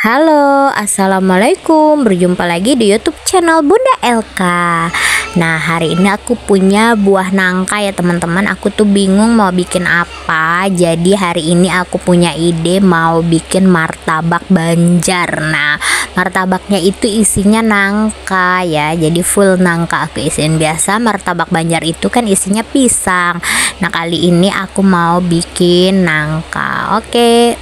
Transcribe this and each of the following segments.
Halo, assalamualaikum. Berjumpa lagi di YouTube channel Bunda Elka. Nah, hari ini aku punya buah nangka ya teman-teman. Aku tuh bingung mau bikin apa. Jadi hari ini aku punya ide mau bikin martabak Banjar. Nah, martabaknya itu isinya nangka ya. Jadi full nangka aku isiin. Biasa martabak Banjar itu kan isinya pisang. Nah, kali ini aku mau bikin nangka. Oke.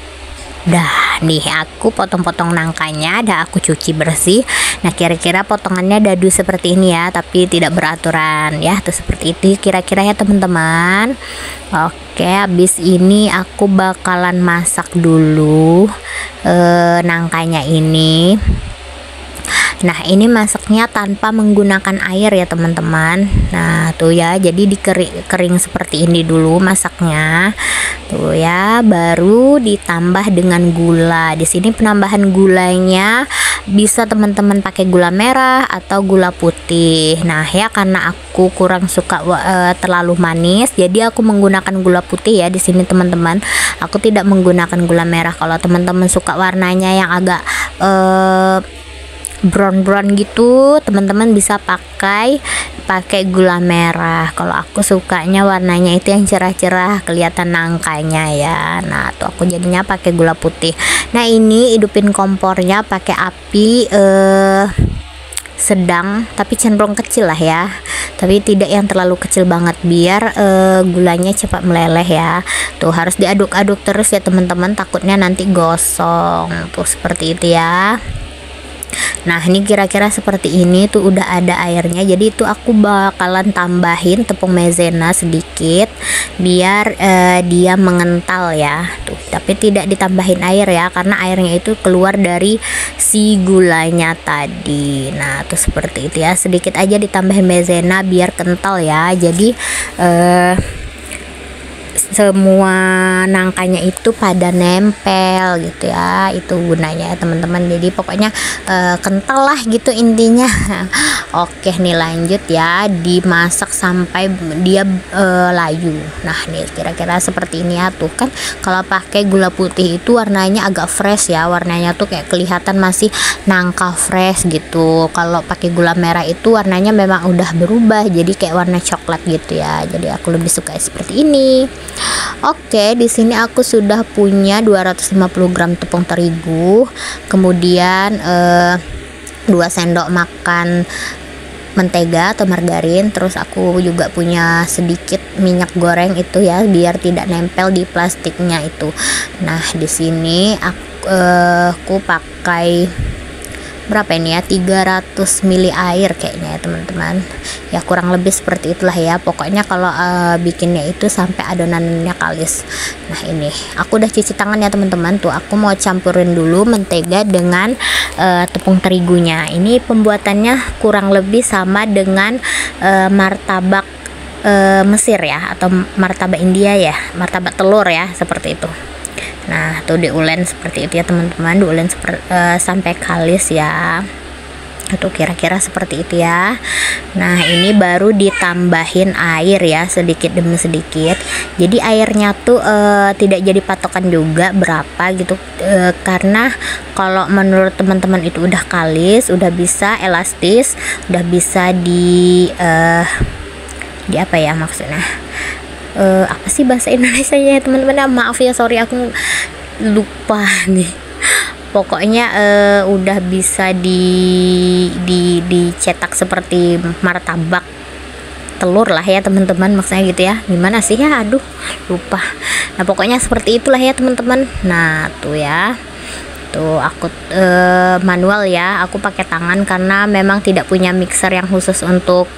Dah nih aku potong-potong nangkanya, dah aku cuci bersih. Nah, kira-kira potongannya dadu seperti ini ya, tapi tidak beraturan ya, tuh seperti itu kira-kira ya teman-teman. Oke, habis ini aku bakalan masak dulu nangkanya ini. Nah, ini masaknya tanpa menggunakan air ya teman-teman. Nah, tuh ya, jadi kering seperti ini dulu masaknya. Tuh ya, baru ditambah dengan gula. Di sini penambahan gulanya bisa teman-teman pakai gula merah atau gula putih. Nah, ya karena aku kurang suka terlalu manis, jadi aku menggunakan gula putih ya di sini teman-teman. Aku tidak menggunakan gula merah. Kalau teman-teman suka warnanya yang agak brown gitu, teman-teman bisa pakai gula merah. Kalau aku sukanya warnanya itu yang cerah-cerah, kelihatan nangkanya ya. Nah, tuh aku jadinya pakai gula putih. Nah, ini hidupin kompornya pakai api sedang tapi cenderung kecil lah ya, tapi tidak yang terlalu kecil banget biar gulanya cepat meleleh ya. Tuh harus diaduk-aduk terus ya teman-teman, takutnya nanti gosong. Tuh seperti itu ya. Nah, ini kira-kira seperti ini tuh udah ada airnya. Jadi itu aku bakalan tambahin tepung maizena sedikit biar dia mengental ya. Tuh, tapi tidak ditambahin air ya, karena airnya itu keluar dari si gulanya tadi. Nah, tuh seperti itu ya. Sedikit aja ditambahin maizena biar kental ya. Jadi semua nangkanya itu pada nempel gitu ya, itu gunanya ya teman-teman. Jadi pokoknya kental lah gitu intinya. Oke nih, lanjut ya, dimasak sampai dia layu. Nah, nih kira-kira seperti ini ya. Tuh kan kalau pakai gula putih itu warnanya agak fresh ya, warnanya tuh kayak kelihatan masih nangka fresh gitu. Kalau pakai gula merah itu warnanya memang udah berubah jadi kayak warna coklat gitu ya. Jadi aku lebih suka seperti ini. Oke, di sini aku sudah punya 250 gram tepung terigu, kemudian 2 sendok makan mentega atau margarin, terus aku juga punya sedikit minyak goreng itu ya biar tidak nempel di plastiknya itu. Nah, di sini aku pakai berapa ini ya, 300 ml air kayaknya ya teman-teman ya, kurang lebih seperti itulah ya. Pokoknya kalau bikinnya itu sampai adonannya kalis. Nah, ini aku udah cuci tangan ya teman-teman. Tuh aku mau campurin dulu mentega dengan tepung terigunya. Ini pembuatannya kurang lebih sama dengan martabak Mesir ya, atau martabak India ya, martabak telur ya, seperti itu. Nah, tuh diulen seperti itu ya teman-teman, diulen sampai kalis ya. Itu kira-kira seperti itu ya. Nah, ini baru ditambahin air ya, sedikit demi sedikit. Jadi airnya tuh tidak jadi patokan juga berapa gitu, karena kalau menurut teman-teman itu udah kalis, udah bisa elastis, udah bisa di apa ya maksudnya, apa sih bahasa Indonesia ya teman-teman, maaf ya, sorry aku lupa nih. Pokoknya udah bisa dicetak seperti martabak telur lah ya teman-teman, maksudnya gitu ya. Gimana sih ya, aduh lupa. Nah, pokoknya seperti itulah ya teman-teman. Nah, tuh ya, tuh aku manual ya, aku pakai tangan karena memang tidak punya mixer yang khusus untuk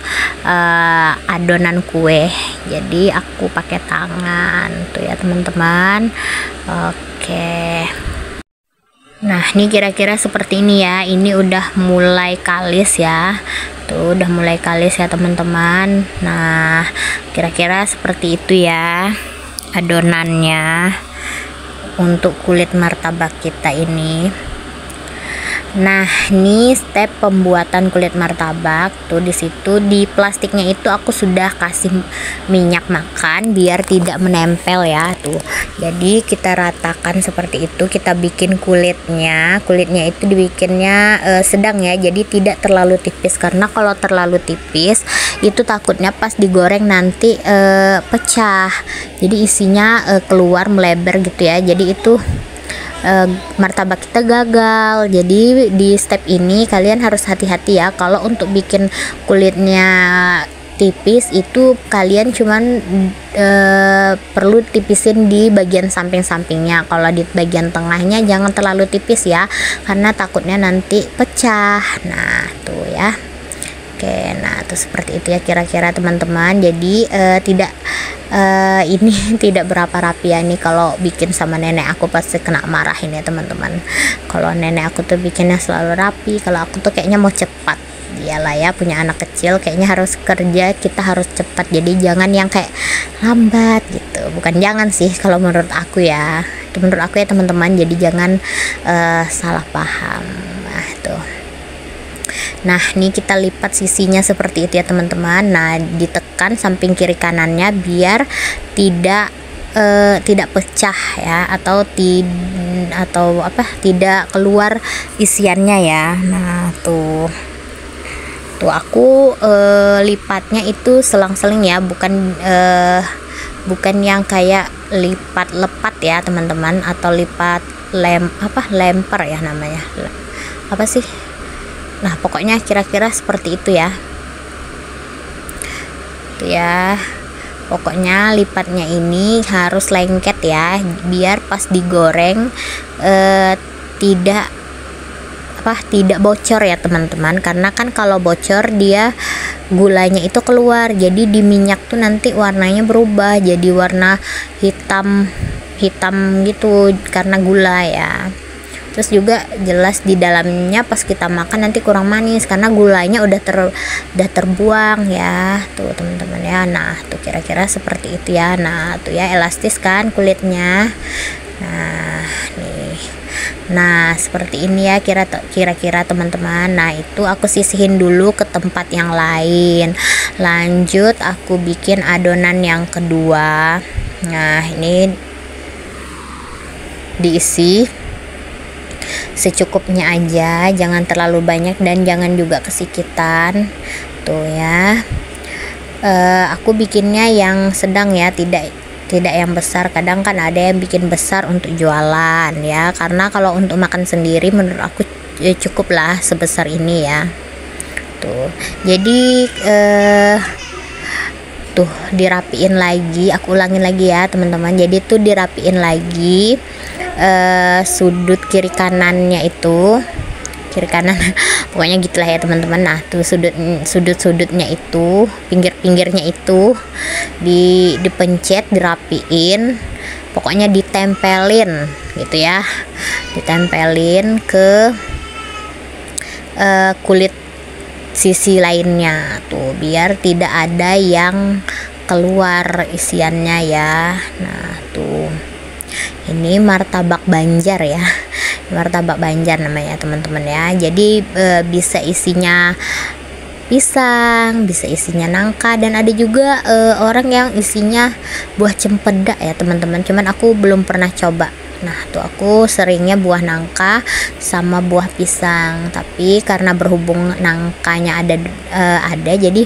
adonan kue, jadi aku pakai tangan tuh ya teman-teman. Oke, nah ini kira-kira seperti ini ya. Ini udah mulai kalis ya, tuh udah mulai kalis ya teman-teman. Nah, kira-kira seperti itu ya adonannya untuk kulit martabak kita ini. Nah, ini step pembuatan kulit martabak. Tuh di situ di plastiknya itu aku sudah kasih minyak makan biar tidak menempel ya. Tuh. Jadi kita ratakan seperti itu. Kita bikin kulitnya. Kulitnya itu dibikinnya sedang ya. Jadi tidak terlalu tipis karena kalau terlalu tipis itu takutnya pas digoreng nanti pecah. Jadi isinya keluar melebar gitu ya. Jadi itu martabak kita gagal. Jadi di step ini kalian harus hati-hati ya. Kalau untuk bikin kulitnya tipis itu kalian cuman perlu tipisin di bagian samping-sampingnya. Kalau di bagian tengahnya jangan terlalu tipis ya, karena takutnya nanti pecah. Nah tuh ya. Oke, nah tuh seperti itu ya kira-kira teman-teman. Jadi tidak ini tidak berapa rapi ya. Ini kalau bikin sama nenek aku pasti kena marahin ya teman-teman. Kalau nenek aku tuh bikinnya selalu rapi, kalau aku tuh kayaknya mau cepat. Iyalah ya, punya anak kecil kayaknya harus kerja, kita harus cepat. Jadi jangan yang kayak lambat gitu. Bukan jangan sih, kalau menurut aku ya. Itu menurut aku ya teman-teman. Jadi jangan salah paham. Nah tuh. Nah, ini kita lipat sisinya seperti itu ya teman-teman. Nah, ditekan samping kiri kanannya biar tidak pecah ya, atau tidak keluar isiannya ya. Nah, tuh aku lipatnya itu selang-seling ya, bukan yang kayak lipat lepat ya teman-teman, atau lipat lemper ya namanya. Apa sih? Nah pokoknya kira-kira seperti itu ya. Pokoknya lipatnya ini harus lengket ya, biar pas digoreng tidak bocor ya teman-teman. Karena kan kalau bocor dia gulanya itu keluar, jadi di minyak tuh nanti warnanya berubah jadi warna hitam gitu karena gula ya. Terus juga jelas di dalamnya pas kita makan nanti kurang manis karena gulanya udah terbuang ya. Tuh teman-teman ya. Nah tuh kira-kira seperti itu ya. Nah tuh ya, elastis kan kulitnya. Nah nih, nah seperti ini ya kira-kira teman-teman. Nah itu aku sisihin dulu ke tempat yang lain. Lanjut aku bikin adonan yang kedua. Nah ini diisi secukupnya aja, jangan terlalu banyak dan jangan juga kesikitan. Tuh ya. Aku bikinnya yang sedang ya, tidak yang besar. Kadang kan ada yang bikin besar untuk jualan ya, karena kalau untuk makan sendiri menurut aku cukup lah sebesar ini ya. Tuh jadi tuh dirapiin lagi, aku ulangin lagi ya teman-teman. Jadi tuh dirapiin lagi sudut kiri kanannya itu, kiri kanan pokoknya gitulah ya teman-teman. Nah tuh sudutnya itu, pinggirnya itu dipencet, dirapiin, pokoknya ditempelin gitu ya, ditempelin ke kulit sisi lainnya tuh, biar tidak ada yang keluar isiannya ya. Nah tuh ini martabak Banjar ya, martabak Banjar namanya teman-teman ya. Jadi bisa isinya pisang, bisa isinya nangka, dan ada juga orang yang isinya buah cempedak ya teman-teman. Cuman aku belum pernah coba. Nah tuh aku seringnya buah nangka sama buah pisang, tapi karena berhubung nangkanya ada jadi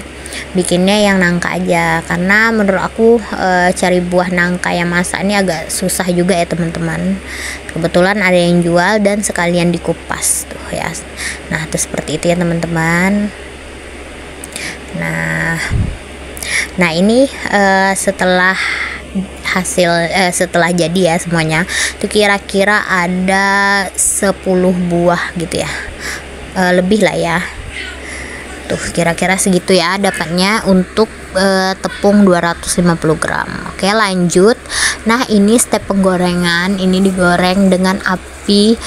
bikinnya yang nangka aja, karena menurut aku cari buah nangka yang masak ini agak susah juga ya teman-teman. Kebetulan ada yang jual dan sekalian dikupas tuh ya. Nah tuh seperti itu ya teman-teman. Nah ini setelah jadi ya semuanya tuh kira-kira ada 10 buah gitu ya, lebih lah ya. Tuh kira-kira segitu ya dapatnya untuk tepung 250 gram. Oke lanjut. Nah ini step penggorengan, ini digoreng dengan api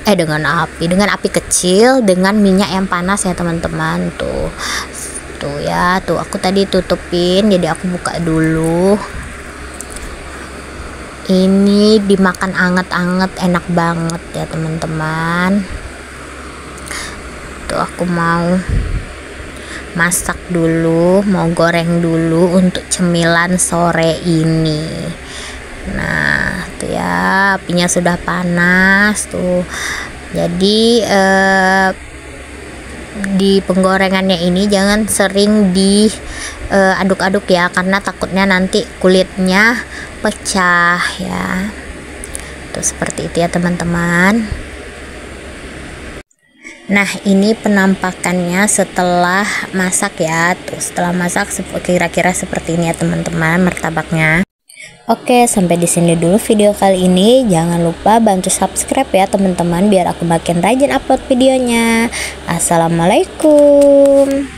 dengan api kecil dengan minyak yang panas ya teman-teman. Tuh ya, tuh aku tadi tutupin, jadi aku buka dulu. Ini dimakan anget-anget enak banget ya teman-teman. tuh aku mau masak dulu, mau goreng dulu untuk cemilan sore ini. Nah tuh ya, apinya sudah panas tuh. Jadi di penggorengannya ini jangan sering diaduk-aduk ya, karena takutnya nanti kulitnya pecah ya. Tuh seperti itu ya teman-teman. Nah ini penampakannya setelah masak ya. Tuh setelah masak kira-kira seperti ini ya teman-teman martabaknya. Oke, sampai di sini dulu video kali ini. Jangan lupa bantu subscribe ya teman-teman, biar aku makin rajin upload videonya. Assalamualaikum.